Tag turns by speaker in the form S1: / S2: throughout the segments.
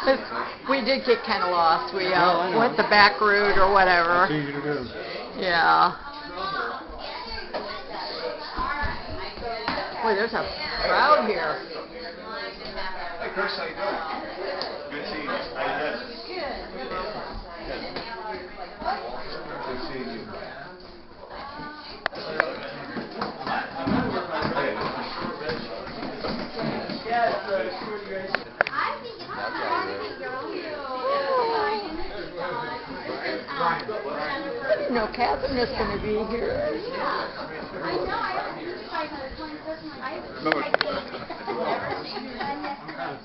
S1: We did get kind of lost. We went the back route or whatever.
S2: It's easy to do.
S1: Yeah. Boy, there's a crowd here.
S3: Hey, Chris, how you doing? Good seeing you. How you doing? Good seeing you.
S1: I didn't know Catherine was going to be here.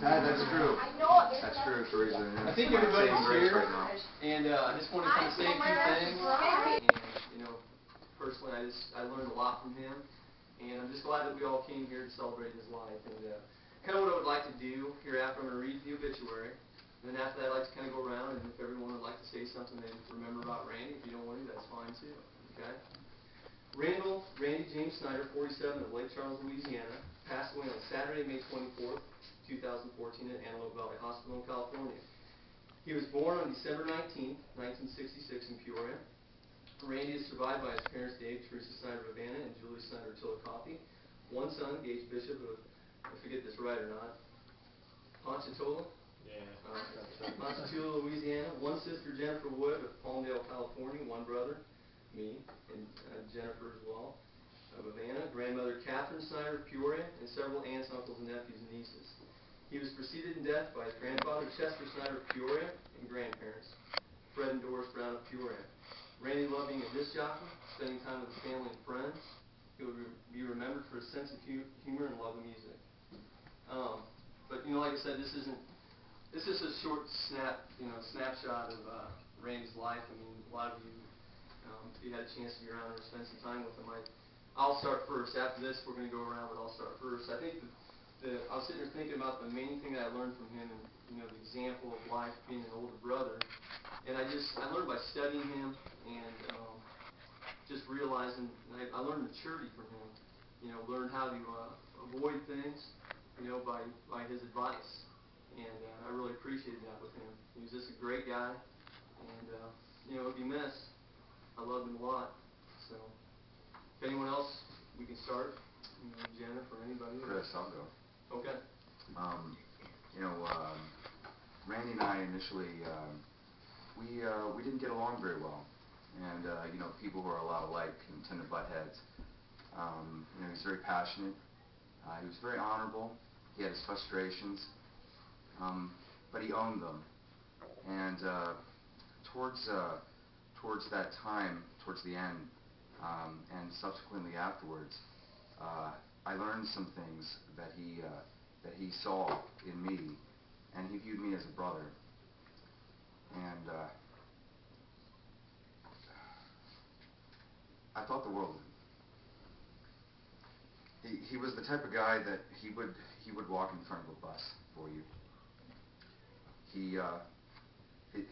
S4: That's true. That's true, Teresa. Yeah.
S5: I think everybody's here, and I just want to kind of say a few things. And personally, I learned a lot from him, and I'm just glad that we all came here to celebrate his life. And kind of what I would like to do hereafter, I'm going to read the obituary. And then after that, I'd like to kind of go around, and if everyone would like to say something they remember about Randy, if you don't want to, that's fine too. Okay? Randy James Snider, 47, of Lake Charles, Louisiana, passed away on Saturday, May 24th, 2014 at Antelope Valley Hospital in California. He was born on December 19th, 1966 in Peoria. Randy is survived by his parents, Dave, Teresa Snider of Havana, and Julie Snider of Chillicothe. One son, Gage Bishop of, I forget this right or not, Ponchatoula? Yeah. Ponchatoula, Louisiana. One sister, Jennifer Wood of Palmdale, California. One brother, me, and Jennifer as well, of Havana. Grandmother, Catherine Snider of Peoria, and several aunts, uncles, and nephews and nieces. He was preceded in death by his grandfather, Chester Snider of Peoria, and grandparents, Fred and Doris Brown of Peoria. Randy loved being a disc jockey, spending time with his family and friends. He would be remembered for his sense of humor and love of music. But like I said, this is just a short snapshot of Randy's life. I mean, a lot of you, if you had a chance to be around or spend some time with him, I'll start first. After this, we're going to go around, but I'll start first. I think I was sitting there thinking about the main thing that I learned from him, and the example of life being an older brother. And I learned by studying him and just realizing, I learned maturity from him. Learned how to avoid things, by his advice. And I really appreciated that with him. He was just a great guy, and he'll be missed. I loved him a lot. So, if anyone else, we can start. Jennifer, anybody?
S4: Chris, I'll go.
S5: Okay.
S4: Randy and I initially, we didn't get along very well, and people who are a lot alike can tend to butt heads. He's very passionate. He was very honorable. He had his frustrations, but he owned them. And towards that time, towards the end, and subsequently afterwards, I learned some things that he saw in me, and he viewed me as a brother. And I thought the world of him. He was the type of guy that he would walk in front of a bus for you.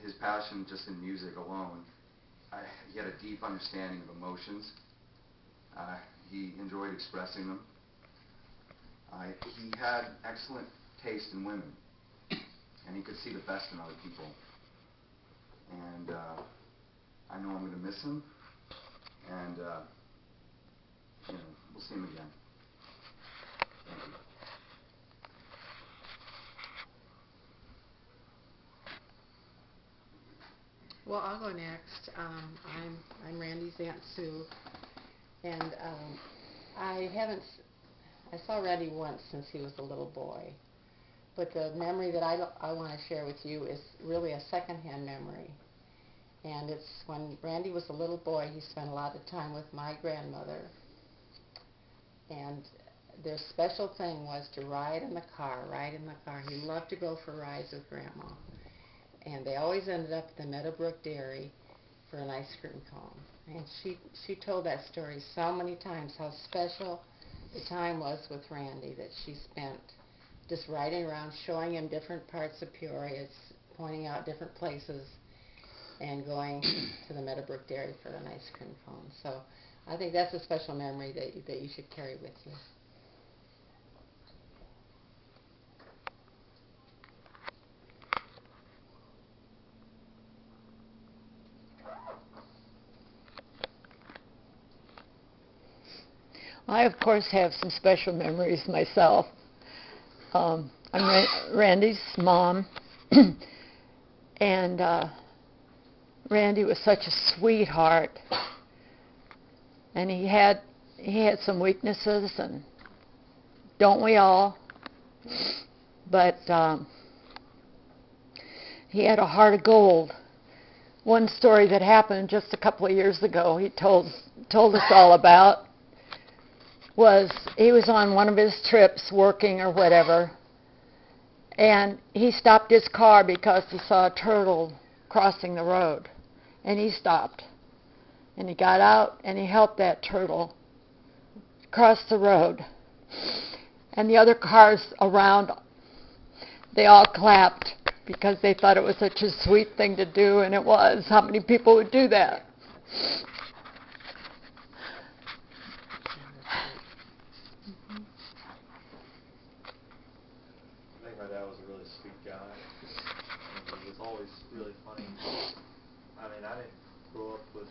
S4: His passion just in music alone, he had a deep understanding of emotions. He enjoyed expressing them. He had excellent taste in women, and he could see the best in other people. And I know I'm going to miss him, and we'll see him again. Thank you.
S6: Well, I'll go next. I'm Randy's Aunt Sue, and I saw Randy once since he was a little boy, but the memory that I want to share with you is really a secondhand memory, and it's when Randy was a little boy. He spent a lot of time with my grandmother, and their special thing was to ride in the car. He loved to go for rides with Grandma. And they always ended up at the Meadowbrook Dairy for an ice cream cone. And she told that story so many times, how special the time was with Randy, that she spent just riding around, showing him different parts of Peoria, pointing out different places, and going to the Meadowbrook Dairy for an ice cream cone. So I think that's a special memory that you should carry with you.
S2: I, of course, have some special memories myself. I'm Randy's mom, and Randy was such a sweetheart, and he had some weaknesses, and don't we all? But he had a heart of gold. One story that happened just a couple of years ago, he told us all about, was he was on one of his trips working or whatever, and he stopped his car because he saw a turtle crossing the road, and he stopped, and he got out and he helped that turtle cross the road, and the other cars around, they all clapped because they thought it was such a sweet thing to do, and it was. How many people would do that?
S3: I think my dad was a really sweet guy, and he was always really funny. I mean, I didn't grow up with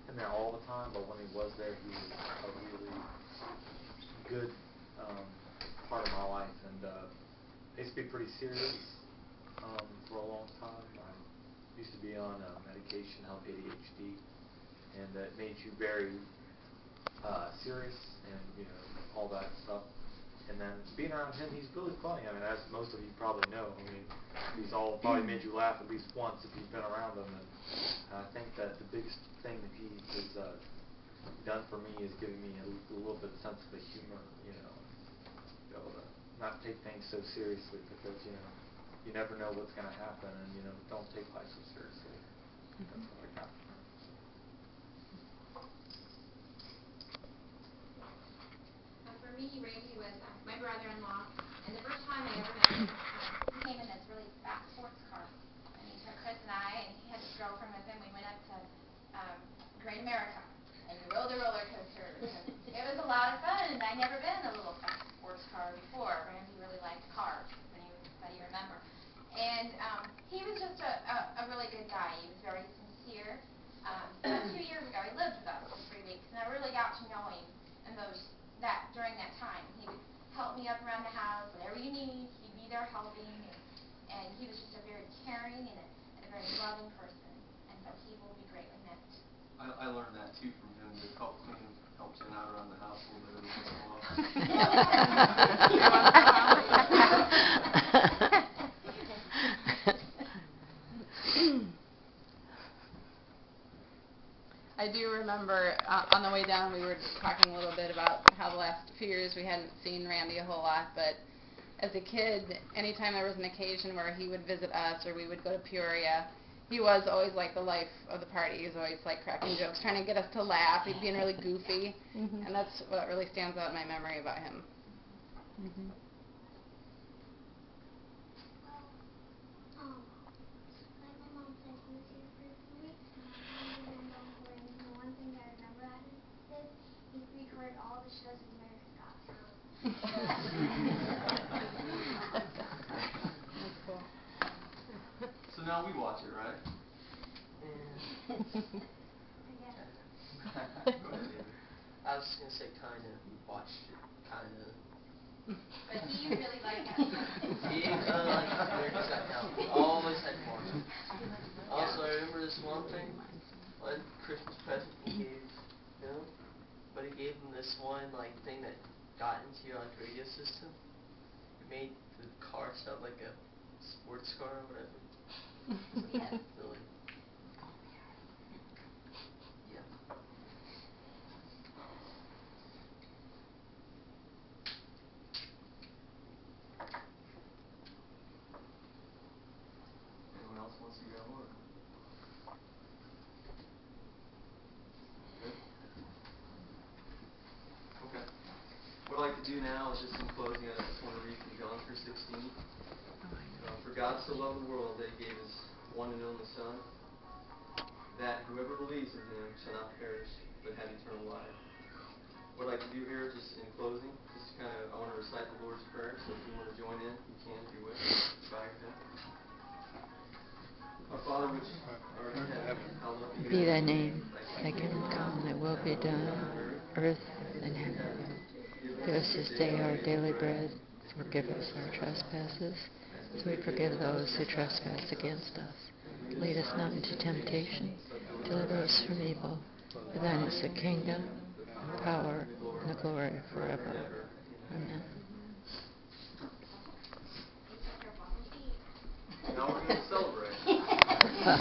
S3: him there all the time, but when he was there, he was a really good part of my life. And I used to be pretty serious for a long time. I used to be on medication to help ADHD, and that made you very serious and, you know, all that stuff. And then being around him, he's really funny. I mean, as most of you probably know, I mean, he's all probably made you laugh at least once if you've been around him. And I think that the biggest thing that he has done for me is giving me a little bit of sense of the humor, you know, be able to not take things so seriously, because, you know, you never know what's going to happen, and, you know, don't take life so seriously. That's what I got from him.
S7: For me, Randy was my brother-in-law, and the first time I ever met him, he came in this really fast sports car, and he took Chris and I, and he had his girlfriend with him. We went up to Great America, and we rode the roller coasters, and it was a lot of fun, and I'd never been in a little fast sports car before. Randy really liked cars, if anybody remember. And he was just a really good guy. He was very sincere. About 2 years ago, he lived with us for 3 weeks, and I really got to know him in during that time. He would help me up around the house, whatever you need, he'd be there helping, and he was just a very caring and a very loving person, and so he will be greatly missed.
S5: I learned that too from him, to help clean, helps him out around the house a little bit every once in a while.
S1: I do remember on the way down we were talking a little bit about how the last few years we hadn't seen Randy a whole lot, but as a kid, anytime there was an occasion where he would visit us or we would go to Peoria, he was always like the life of the party. He was always like cracking jokes, trying to get us to laugh. He'd being really goofy, and that's what really stands out in my memory about him.
S8: Like my mom said, he was here for 2 weeks, and I remember him going, and the one thing that I remember about him is he recorded all the shows of America's Got Talent.
S1: That's cool.
S5: So now we watch it, right?
S8: I guess.
S5: Go ahead, David.
S9: I was just going to say kind of. We watched it, kind of.
S7: But he really liked us.
S9: He liked America's Got Talent. Always had fun. Also, I remember this one thing. One Christmas present he gave him, but he gave him this one thing that got into your radio system. It made the car sound like a sports car or whatever.
S7: Yes.
S9: Really. Yeah.
S5: Anyone else wants to go? Or? Good? Okay. What I'd like to do now is just in closing, I just want to read from John 3:16. For God so loved the world that he gave his one and only Son, that whoever believes in him shall not perish, but have eternal life. What I'd like to do here, just in closing, just kind of, I want to recite the Lord's Prayer, so if you want to join in, you can if you wish. Bow your head. Our Father, which art in heaven, hallowed
S2: Be thy name, thy kingdom come, thy will be done, earth and heaven. Give us this day our daily bread. Forgive us our trespasses, as we forgive those who trespass against us. Lead us not into temptation. Deliver us from evil. For thine is the kingdom, the power, and the glory forever. Amen.
S5: Now we're going to celebrate.